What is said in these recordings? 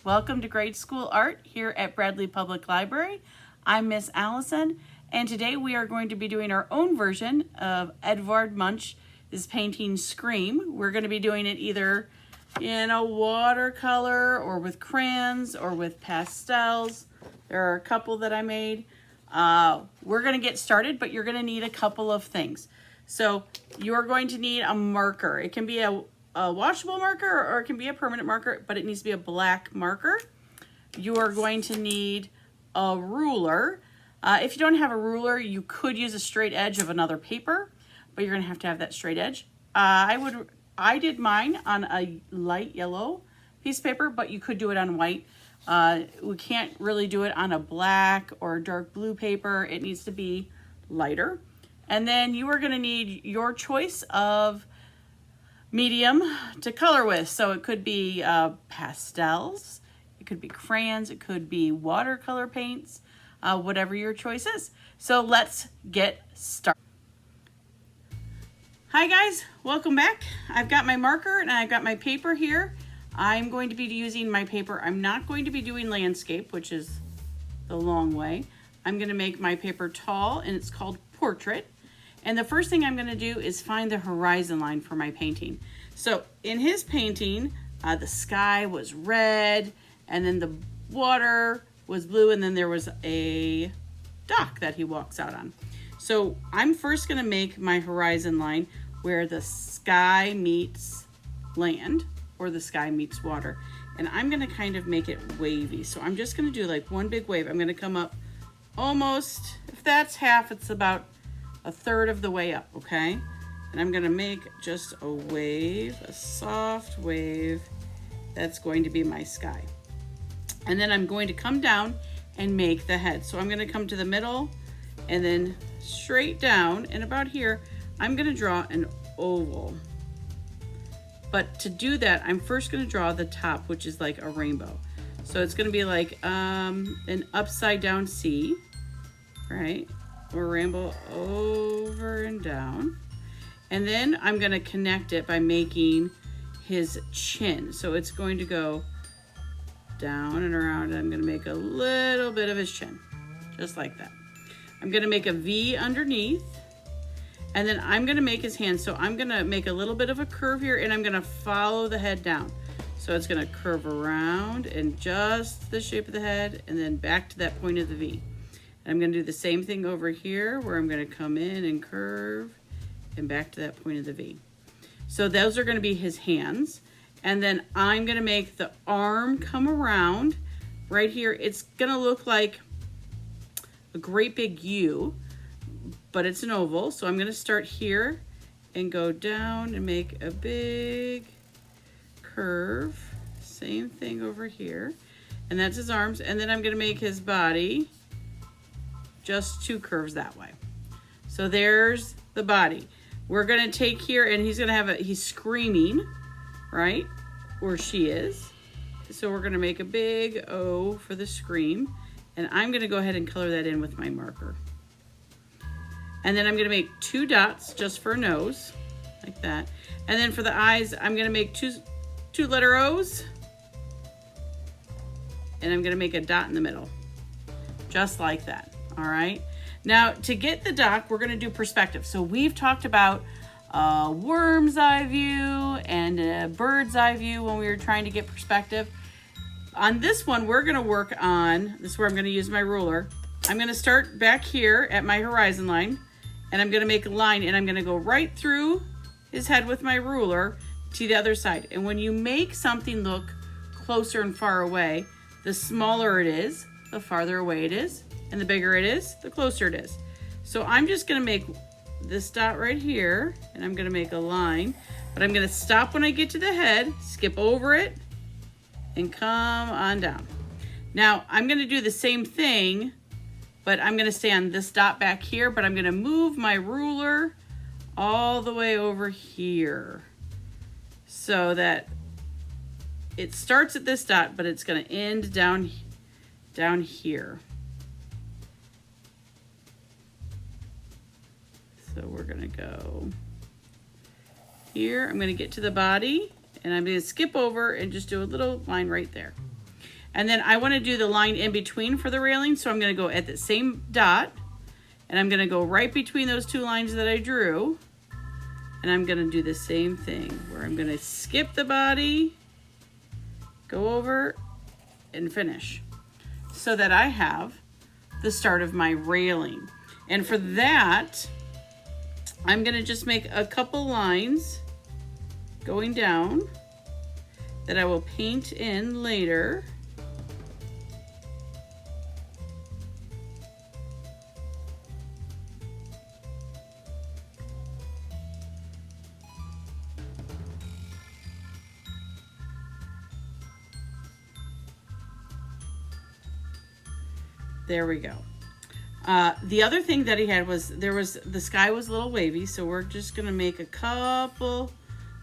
Welcome to Grade School Art here at Bradley Public Library. I'm Miss Allison, and today we are going to be doing our own version of Edvard Munch's painting Scream. We're going to be doing it either in a watercolor or with crayons or with pastels. There are a couple that I made. We're going to get started, but you're going to need a couple of things. So you're going to need a marker. It can be a washable marker or it can be a permanent marker, but it needs to be a black marker. You are going to need a ruler. If you don't have a ruler, you could use a straight edge of another paper, but you're going to have that straight edge. I did mine on a light yellow piece of paper, but you could do it on white. We can't really do it on a black or dark blue paper. It needs to be lighter. And then you are going to need your choice of medium to color with. So it could be pastels, it could be crayons, it could be watercolor paints, whatever your choice is. So let's get started. Hi guys, welcome back. I've got my marker and I've got my paper here. I'm going to be using my paper. I'm not going to be doing landscape, which is the long way. I'm going to make my paper tall, and it's called portrait. And the first thing I'm going to do is find the horizon line for my painting. So in his painting, the sky was red, and then the water was blue, and then there was a dock that he walks out on. So I'm first going to make my horizon line where the sky meets land, or the sky meets water. And I'm going to kind of make it wavy. So I'm just going to do like one big wave. I'm going to come up almost, if that's half, it's about a third of the way up, okay? And I'm gonna make just a wave, a soft wave. That's going to be my sky. And then I'm going to come down and make the head. So I'm gonna come to the middle and then straight down, and about here, I'm gonna draw an oval. But to do that, I'm first gonna draw the top, which is like a rainbow. So it's gonna be like an upside down C, right? Or rainbow over and down. And then I'm going to connect it by making his chin. So it's going to go down and around, and I'm going to make a little bit of his chin, just like that. I'm going to make a V underneath, and then I'm going to make his hand. So I'm going to make a little bit of a curve here, and I'm going to follow the head down. So it's going to curve around in just the shape of the head, and then back to that point of the V. I'm going to do the same thing over here where I'm going to come in and curve and back to that point of the V. So those are going to be his hands. And then I'm going to make the arm come around right here. It's going to look like a great big U, but it's an oval. So I'm going to start here and go down and make a big curve. Same thing over here. And that's his arms. And then I'm going to make his body just two curves that way. So there's the body. We're going to take here, and he's going to have he's screaming, right? Or she is. So we're going to make a big O for the scream. And I'm going to go ahead and color that in with my marker. And then I'm going to make two dots just for a nose, like that. And then for the eyes, I'm going to make two letter O's. And I'm going to make a dot in the middle, just like that. All right. Now to get the dock, we're going to do perspective. So we've talked about worm's eye view and a bird's eye view when we were trying to get perspective. On this one, we're going to work on, this is where I'm going to use my ruler. I'm going to start back here at my horizon line, and I'm going to make a line, and I'm going to go right through his head with my ruler to the other side. And when you make something look closer and far away, the smaller it is, the farther away it is. And the bigger it is, the closer it is. So I'm just gonna make this dot right here, and I'm gonna make a line, but I'm gonna stop when I get to the head, skip over it, and come on down. Now I'm gonna do the same thing, but I'm gonna stay on this dot back here, but I'm gonna move my ruler all the way over here so that it starts at this dot, but it's gonna end down here. So we're gonna go here. I'm gonna get to the body, and I'm gonna skip over and just do a little line right there. And then I want to do the line in between for the railing. So I'm going to go at the same dot. And I'm going to go right between those two lines that I drew. And I'm going to do the same thing where I'm going to skip the body, go over, and finish. So that I have the start of my railing. And for that, I'm going to just make a couple lines going down that I will paint in later. There we go. The other thing that he had was the sky was a little wavy, so we're just gonna make a couple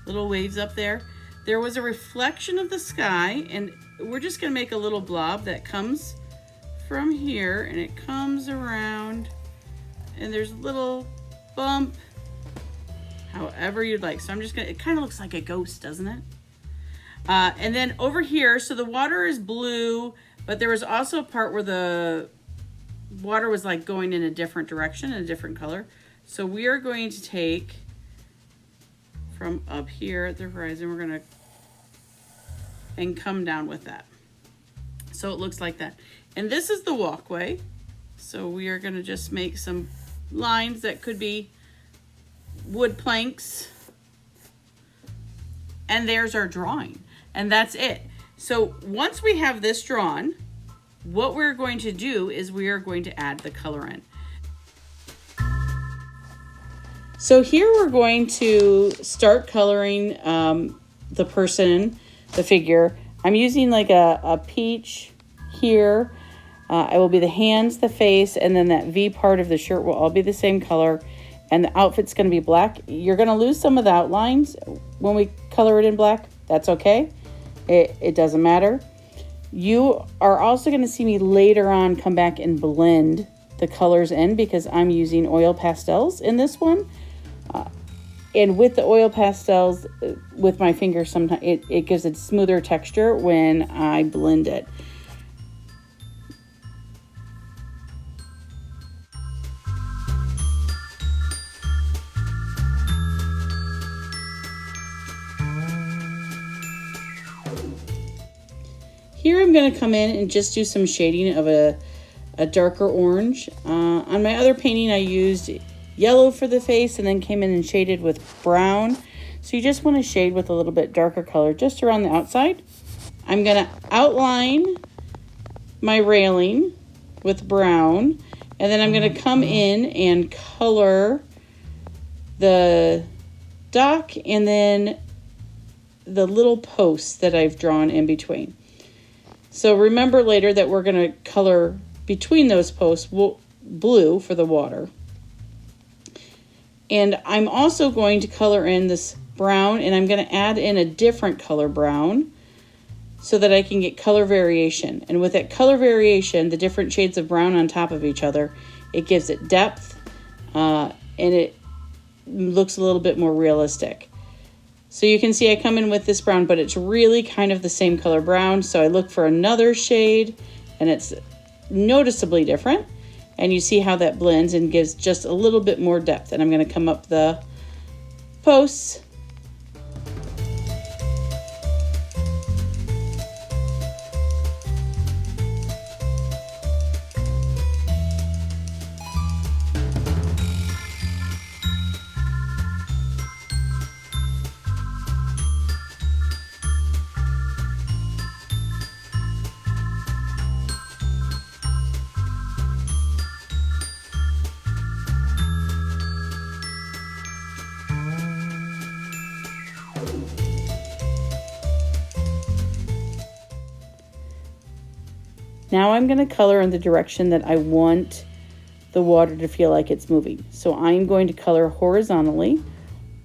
little waves up there. There was a reflection of the sky, and we're just gonna make a little blob that comes from here, and it comes around, and there's a little bump, however you'd like. So I'm just gonna, it kind of looks like a ghost, doesn't it? And then over here, so the water is blue, but there was also a part where the water was like going in a different direction, in a different color. So we are going to take from up here at the horizon, we're gonna, and come down with that. So it looks like that. And this is the walkway. So we are gonna just make some lines that could be wood planks. And there's our drawing. And that's it. So once we have this drawn, what we're going to do is we are going to add the color in. So here we're going to start coloring the person, the figure. I'm using like a peach here. It will be the hands, the face, and then that V part of the shirt will all be the same color. And the outfit's going to be black. You're going to lose some of the outlines when we color it in black. That's okay. It doesn't matter. You are also going to see me later on come back and blend the colors in because I'm using oil pastels in this one. And with the oil pastels, with my fingers, sometimes it gives a smoother texture when I blend it. Here I'm going to come in and just do some shading of a darker orange. On my other painting I used yellow for the face and then came in and shaded with brown. So you just want to shade with a little bit darker color just around the outside. I'm going to outline my railing with brown, and then I'm going to come in and color the dock and then the little posts that I've drawn in between. So remember later that we're going to color between those posts blue for the water. And I'm also going to color in this brown, and I'm going to add in a different color brown so that I can get color variation. And with that color variation, the different shades of brown on top of each other, it gives it depth and it looks a little bit more realistic. So you can see I come in with this brown, but it's really kind of the same color brown. So I look for another shade and it's noticeably different. And you see how that blends and gives just a little bit more depth. And I'm going to come up the posts. Now I'm going to color in the direction that I want the water to feel like it's moving. So I'm going to color horizontally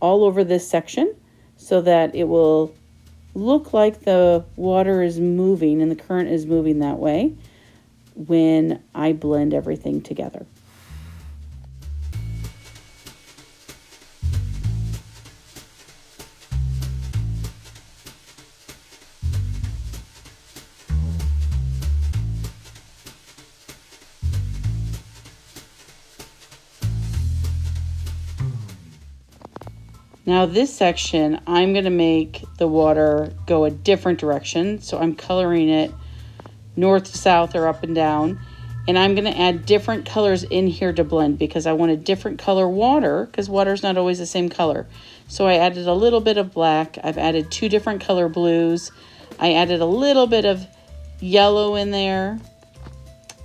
all over this section so that it will look like the water is moving and the current is moving that way when I blend everything together. Now this section, I'm going to make the water go a different direction. So I'm coloring it north to south or up and down. And I'm going to add different colors in here to blend because I want a different color water because water's not always the same color. So I added a little bit of black. I've added 2 different color blues. I added a little bit of yellow in there.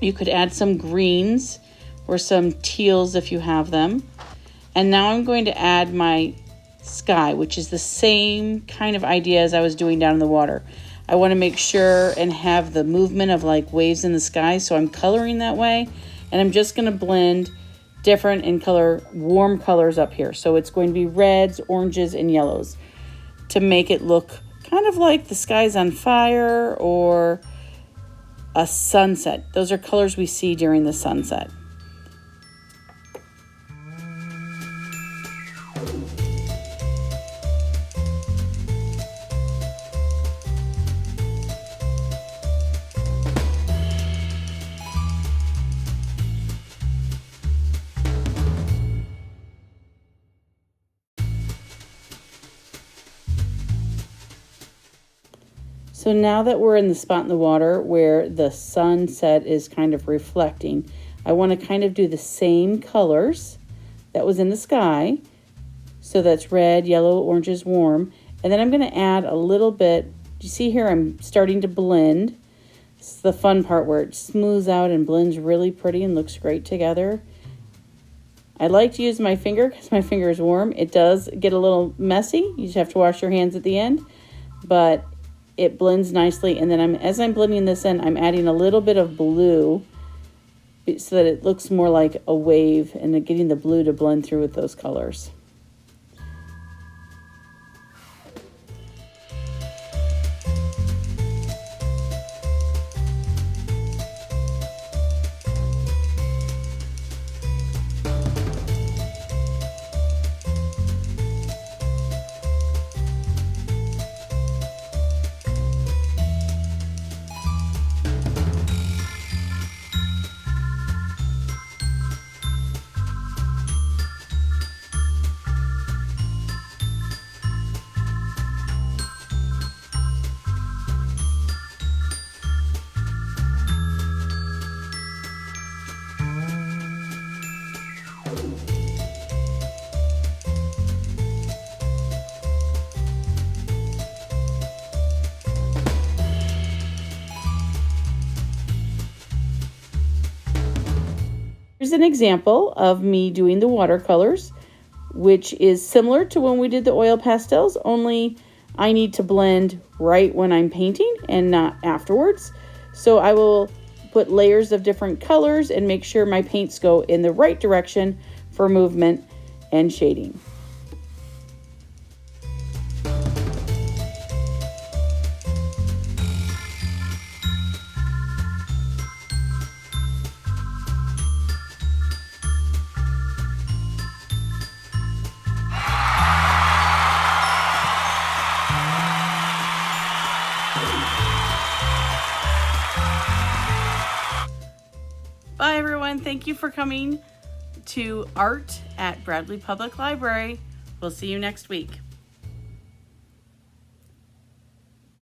You could add some greens or some teals if you have them. And now I'm going to add my sky, which is the same kind of idea as I was doing down in the water. I want to make sure and have the movement of like waves in the sky, so I'm coloring that way. And I'm just going to blend different in color, warm colors up here. So it's going to be reds, oranges, and yellows to make it look kind of like the sky's on fire or a sunset. Those are colors we see during the sunset. So now that we're in the spot in the water where the sunset is kind of reflecting, I want to kind of do the same colors that was in the sky. So that's red, yellow, oranges, warm. And then I'm going to add a little bit. You see here I'm starting to blend. It's the fun part where it smooths out and blends really pretty and looks great together. I like to use my finger because my finger is warm. It does get a little messy. You just have to wash your hands at the end. But it blends nicely, and then as I'm blending this in, I'm adding a little bit of blue so that it looks more like a wave, and getting the blue to blend through with those colors. Here's an example of me doing the watercolors, which is similar to when we did the oil pastels, only I need to blend right when I'm painting and not afterwards. So I will put layers of different colors and make sure my paints go in the right direction for movement and shading. Bye everyone, thank you for coming to art at Bradley Public Library. We'll see you next week.